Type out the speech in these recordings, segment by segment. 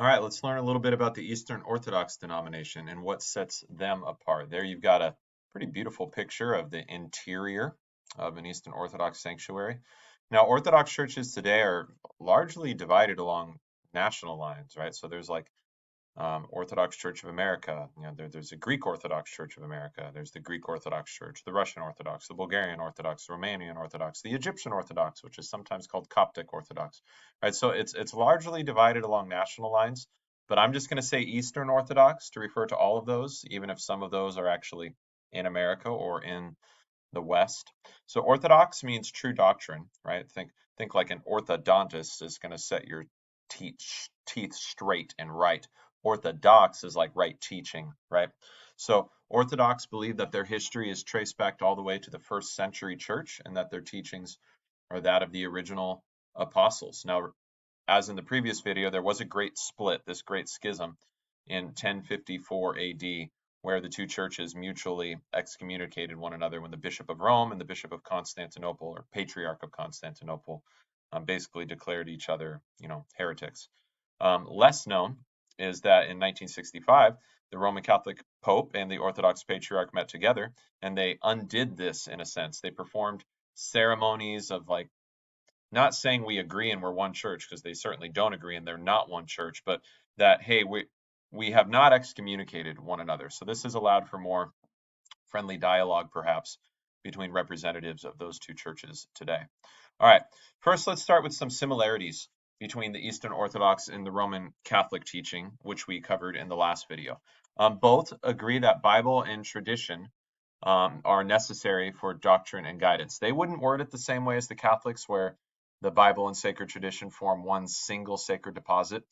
All right, let's learn a little bit about the Eastern Orthodox denomination and what sets them apart. There you've got a pretty beautiful picture of the interior of an Eastern Orthodox sanctuary. Now, Orthodox churches today are largely divided along national lines, right? So there's like Orthodox Church of America. There's a Greek Orthodox Church of America. There's the Greek Orthodox Church, the Russian Orthodox, the Bulgarian Orthodox, the Romanian Orthodox, the Egyptian Orthodox, which is sometimes called Coptic Orthodox. Right, so it's largely divided along national lines. But I'm just going to say Eastern Orthodox to refer to all of those, even if some of those are actually in America or in the West. So Orthodox means true doctrine, right? Think like an orthodontist is going to set your teeth straight and right. Orthodox is like right teaching, right? So Orthodox believe that their history is traced back all the way to the first century church and that their teachings are that of the original apostles. Now, as in the previous video, there was a great split, this great schism in 1054 AD, where the two churches mutually excommunicated one another when the Bishop of Rome and the Bishop of Constantinople, or Patriarch of Constantinople, basically declared each other, heretics. Less known is that in 1965, the Roman Catholic Pope and the Orthodox Patriarch met together, and they undid this in a sense. They performed ceremonies of like not saying we agree and we're one church, because they certainly don't agree and they're not one church, but that, hey, we have not excommunicated one another. So this has allowed for more friendly dialogue, perhaps, between representatives of those two churches today. All right, first let's start with some similarities between the Eastern Orthodox and the Roman Catholic teaching, which we covered in the last video. Both agree that Bible and tradition are necessary for doctrine and guidance. They wouldn't word it the same way as the Catholics, where the Bible and sacred tradition form one single sacred deposit.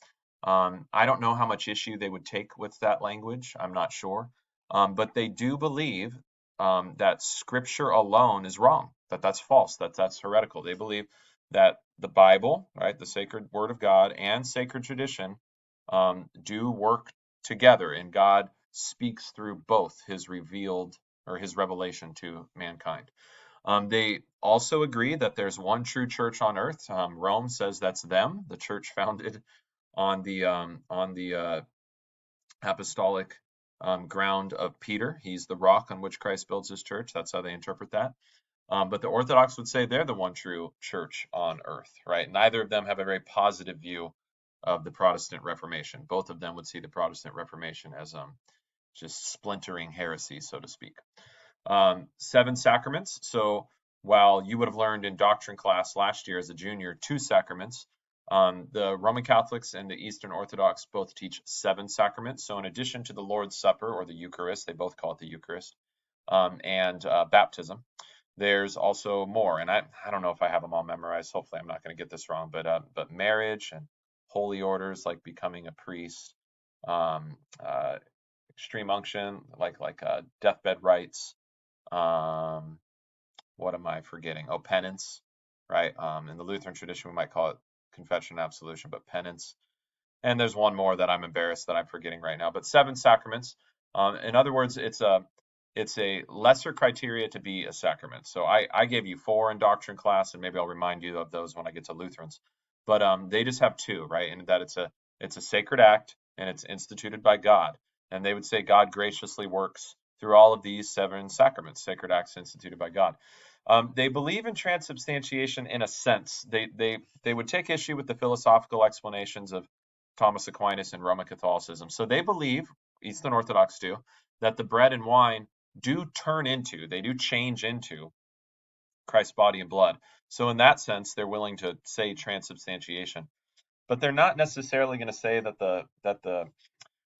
I don't know how much issue they would take with that language. I'm not sure. But they do believe that scripture alone is wrong, that's false, that's heretical. They believe that the Bible, right, the sacred word of God, and sacred tradition do work together, and God speaks through both his revealed or his revelation to mankind. They also agree that there's one true church on earth. Rome says that's them, the church founded on the apostolic ground of Peter. He's the rock on which Christ builds his church. That's how they interpret that. But the Orthodox would say they're the one true church on earth, right? Neither of them have a very positive view of the Protestant Reformation. Both of them would see the Protestant Reformation as just splintering heresy, so to speak. 7 sacraments. So while you would have learned in doctrine class last year as a junior 2 sacraments, the Roman Catholics and the Eastern Orthodox both teach 7 sacraments. So in addition to the Lord's Supper or the Eucharist, they both call it the Eucharist, and baptism, there's also more. And I don't know if I have them all memorized. Hopefully I'm not going to get this wrong, but marriage and holy orders like becoming a priest, extreme unction like deathbed rites. What am I forgetting? Oh, penance, right? In the Lutheran tradition, we might call it confession and absolution, but penance. And there's one more that I'm embarrassed that I'm forgetting right now, but 7 sacraments. In other words, it's a lesser criteria to be a sacrament. So I gave you 4 in doctrine class, and maybe I'll remind you of those when I get to Lutherans. But they just have 2, right? And that it's a sacred act and it's instituted by God. And they would say God graciously works through all of these 7 sacraments, sacred acts instituted by God. They believe in transubstantiation in a sense. They would take issue with the philosophical explanations of Thomas Aquinas and Roman Catholicism. So they believe, Eastern Orthodox do, that the bread and wine do change into Christ's body and blood. So in that sense, they're willing to say transubstantiation. But they're not necessarily going to say that the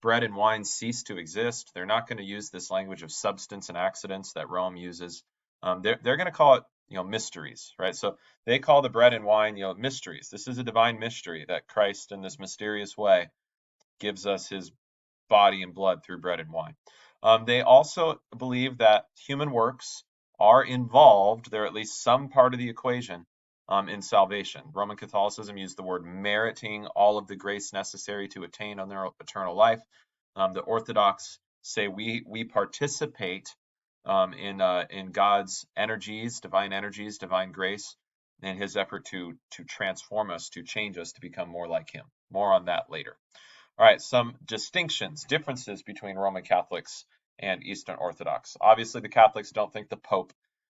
bread and wine cease to exist. They're not going to use this language of substance and accidents that Rome uses. They're going to call it, mysteries, right? So they call the bread and wine, mysteries. This is a divine mystery that Christ, in this mysterious way, gives us his body and blood through bread and wine. They also believe that human works are involved. They're at least some part of the equation in salvation. Roman Catholicism used the word meriting all of the grace necessary to attain on their eternal life. The Orthodox say we participate in God's energies, divine grace, in his effort to transform us, to change us, to become more like him. More on that later. All right, some distinctions, differences between Roman Catholics and Eastern Orthodox. Obviously, the Catholics don't think the Pope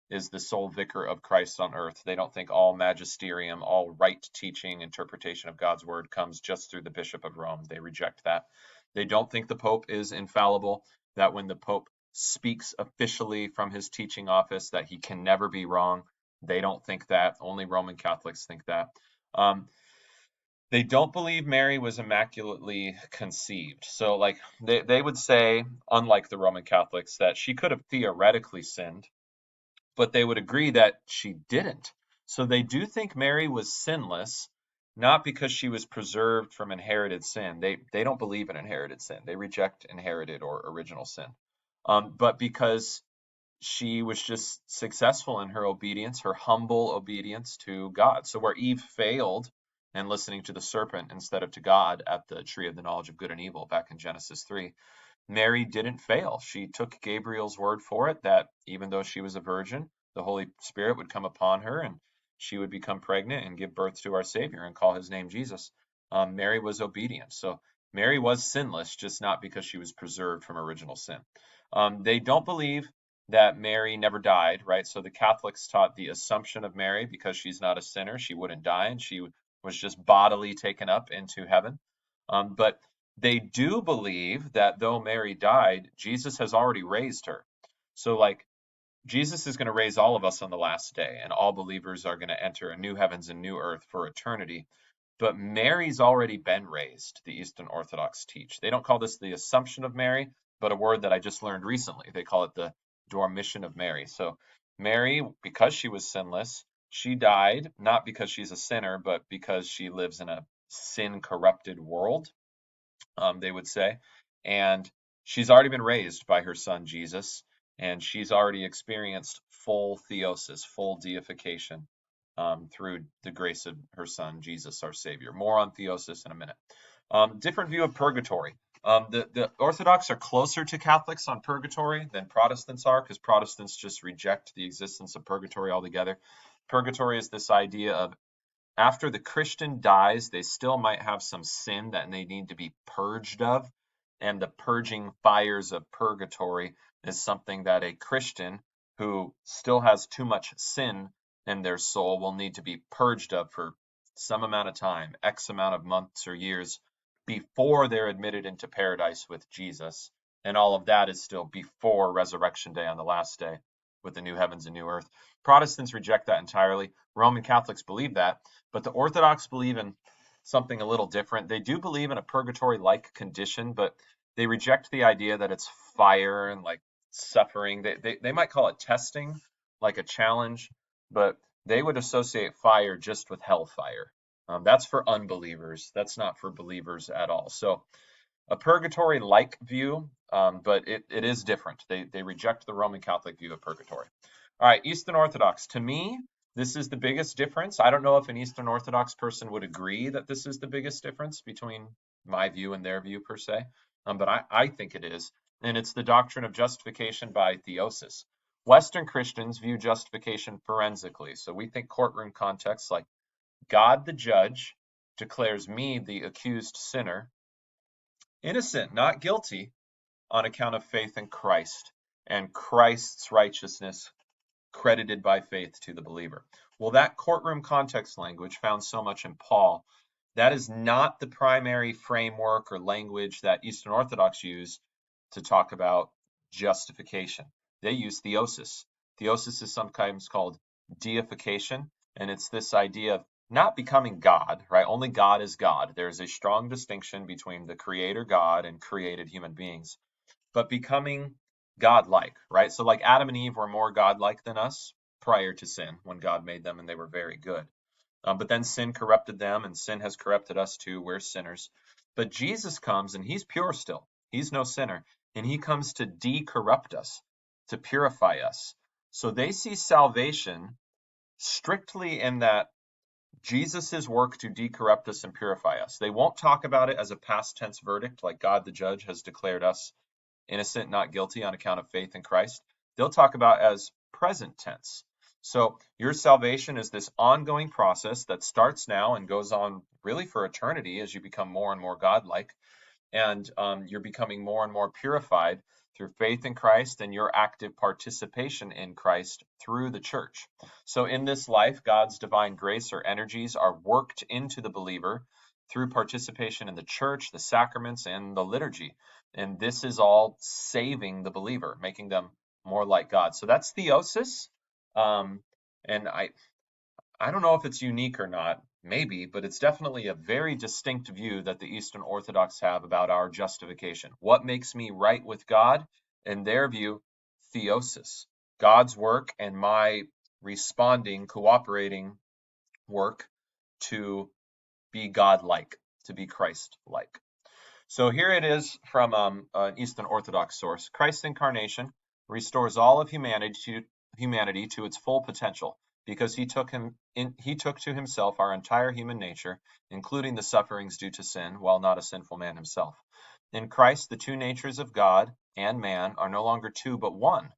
is the sole vicar of Christ on earth. They don't think all magisterium, all right teaching, interpretation of God's word comes just through the Bishop of Rome. They reject that. They don't think the Pope is infallible, that when the Pope speaks officially from his teaching office, that he can never be wrong. They don't think that. Only Roman Catholics think that. Um, they don't believe Mary was immaculately conceived. So, like, they would say, unlike the Roman Catholics, that she could have theoretically sinned, but they would agree that she didn't. So they do think Mary was sinless, not because she was preserved from inherited sin. They don't believe in inherited sin. They reject inherited or original sin. But because she was just successful in her obedience, her humble obedience to God. So where Eve failed in listening to the serpent instead of to God at the tree of the knowledge of good and evil back in Genesis 3, Mary didn't fail. She took Gabriel's word for it that even though she was a virgin, the Holy Spirit would come upon her and she would become pregnant and give birth to our Savior and call his name Jesus. Mary was obedient. So Mary was sinless, just not because she was preserved from original sin. They don't believe that Mary never died, right? So the Catholics taught the assumption of Mary because she's not a sinner, she wouldn't die, and she was just bodily taken up into heaven. But they do believe that though Mary died, Jesus has already raised her. So, like, Jesus is going to raise all of us on the last day, and all believers are going to enter a new heavens and new earth for eternity. But Mary's already been raised, the Eastern Orthodox teach. They don't call this the Assumption of Mary, but a word that I just learned recently. They call it the Dormition of Mary. So Mary, because she was sinless, she died not because she's a sinner, but because she lives in a sin-corrupted world, they would say. And she's already been raised by her son Jesus, and she's already experienced full theosis, full deification through the grace of her son Jesus, our Savior. More on theosis in a minute. Different view of purgatory. The Orthodox are closer to Catholics on purgatory than Protestants are, because Protestants just reject the existence of purgatory altogether. Purgatory is this idea of after the Christian dies, they still might have some sin that they need to be purged of. And the purging fires of purgatory is something that a Christian who still has too much sin in their soul will need to be purged of for some amount of time, X amount of months or years, before they're admitted into paradise with Jesus. And all of that is still before resurrection day on the last day with the new heavens and new earth. Protestants reject that entirely. Roman Catholics believe that, but the Orthodox believe in something a little different. They do believe in a purgatory-like condition, but they reject the idea that it's fire and like suffering. They might call it testing, like a challenge, but they would associate fire just with hellfire. That's for unbelievers. That's not for believers at all. So a purgatory-like view, but it is different. They reject the Roman Catholic view of purgatory. All right, Eastern Orthodox. To me, this is the biggest difference. I don't know if an Eastern Orthodox person would agree that this is the biggest difference between my view and their view per se, but I think it is. And it's the doctrine of justification by theosis. Western Christians view justification forensically. So we think courtroom context like God the judge declares me, the accused sinner, innocent, not guilty, on account of faith in Christ and Christ's righteousness credited by faith to the believer. Well, that courtroom context language found so much in Paul, that is not the primary framework or language that Eastern Orthodox use to talk about justification. They use theosis. Theosis is sometimes called deification, and it's this idea of not becoming God, right? Only God is God. There's a strong distinction between the creator God and created human beings, but becoming godlike, right? So like Adam and Eve were more godlike than us prior to sin when God made them and they were very good. But then sin corrupted them and sin has corrupted us too. We're sinners. But Jesus comes and he's pure still. He's no sinner. And he comes to decorrupt us, to purify us. So they see salvation strictly in that Jesus' work to decorrupt us and purify us. They won't talk about it as a past tense verdict like God the judge has declared us innocent, not guilty on account of faith in Christ. They'll talk about as present tense. So your salvation is this ongoing process that starts now and goes on really for eternity as you become more and more godlike. and you're becoming more and more purified through faith in Christ and your active participation in Christ through the church. So in this life, God's divine grace or energies are worked into the believer through participation in the church, the sacraments, and the liturgy. And this is all saving the believer, making them more like God. So that's theosis. And I don't know if it's unique or not, maybe, but it's definitely a very distinct view that the Eastern Orthodox have about our justification. What makes me right with God? In their view, theosis, God's work and my responding, cooperating work to be God-like, to be Christ-like. So here it is from an Eastern Orthodox source. Christ's incarnation restores all of humanity to its full potential because he took to himself our entire human nature, including the sufferings due to sin, while not a sinful man himself. In Christ, the two natures of God and man are no longer two but one.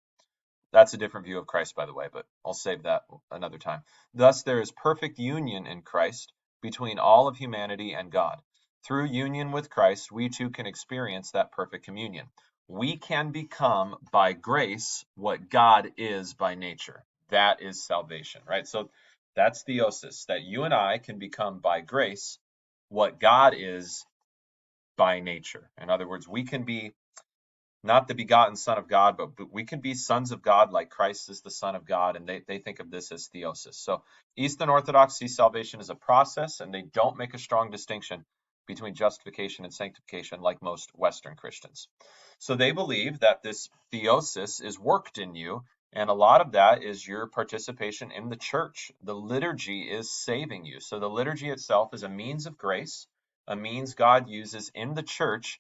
That's a different view of Christ, by the way, but I'll save that another time. Thus, there is perfect union in Christ between all of humanity and God. Through union with Christ, we too can experience that perfect communion. We can become by grace what God is by nature. That is salvation, right? So that's theosis, that you and I can become by grace what God is by nature. In other words, we can be not the begotten Son of God, but we can be sons of God like Christ is the Son of God, and they think of this as theosis. So Eastern Orthodox see salvation as a process, and they don't make a strong distinction between justification and sanctification like most Western Christians. So they believe that this theosis is worked in you, and a lot of that is your participation in the church. The liturgy is saving you. So the liturgy itself is a means of grace, a means God uses in the church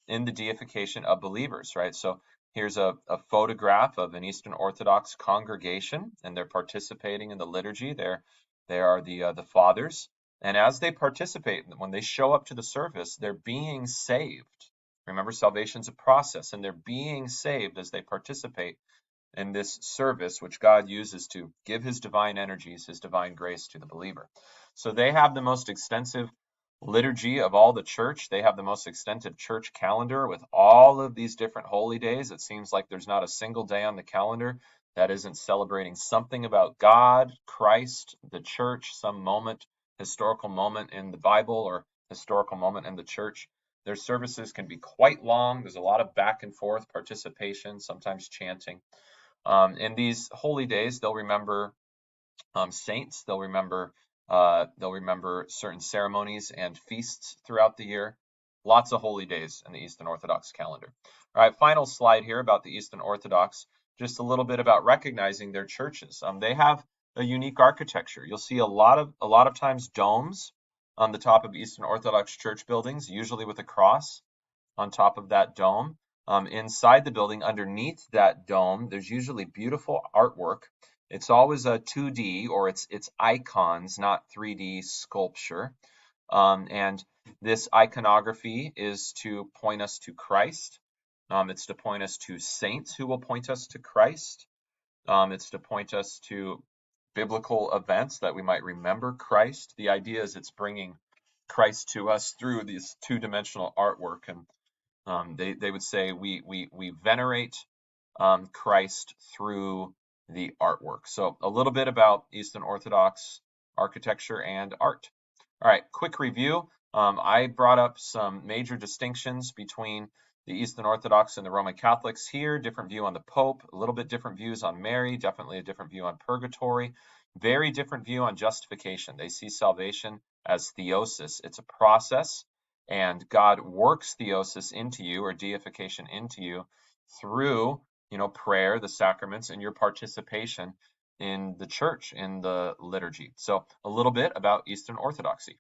in the deification of believers, right? So here's a photograph of an Eastern Orthodox congregation, and they're participating in the liturgy. They are the fathers, and as they participate, when they show up to the service, they're being saved. Remember, salvation's a process, and they're being saved as they participate in this service, which God uses to give his divine energies, his divine grace to the believer. So they have the most extensive liturgy of all the church. They have the most extensive church calendar with all of these different holy days. It seems like there's not a single day on the calendar that isn't celebrating something about God, Christ, the church, some moment, historical moment in the Bible or historical moment in the church. Their services can be quite long. There's a lot of back and forth participation, sometimes chanting. In these holy days, they'll remember saints. They'll remember certain ceremonies and feasts throughout the year. Lots of holy days in the Eastern Orthodox calendar. All right, final slide here about the Eastern Orthodox. Just a little bit about recognizing their churches. They have a unique architecture. You'll see a lot of times domes on the top of Eastern Orthodox church buildings, usually with a cross on top of that dome. Inside the building, underneath that dome, there's usually beautiful artwork. It's always a 2D, or it's icons, not 3D sculpture. And this iconography is to point us to Christ. It's to point us to saints who will point us to Christ. It's to point us to biblical events that we might remember Christ. The idea is it's bringing Christ to us through this two-dimensional artwork, and they would say we venerate Christ through the artwork. So a little bit about Eastern Orthodox architecture and art. All right, quick review. I brought up some major distinctions between the Eastern Orthodox and the Roman Catholics here. Different view on the Pope, a little bit different views on Mary, definitely a different view on purgatory, very different view on justification. They see salvation as theosis. It's a process, and God works theosis into you, or deification into you, through prayer, the sacraments, and your participation in the church, in the liturgy. So a little bit about Eastern Orthodoxy.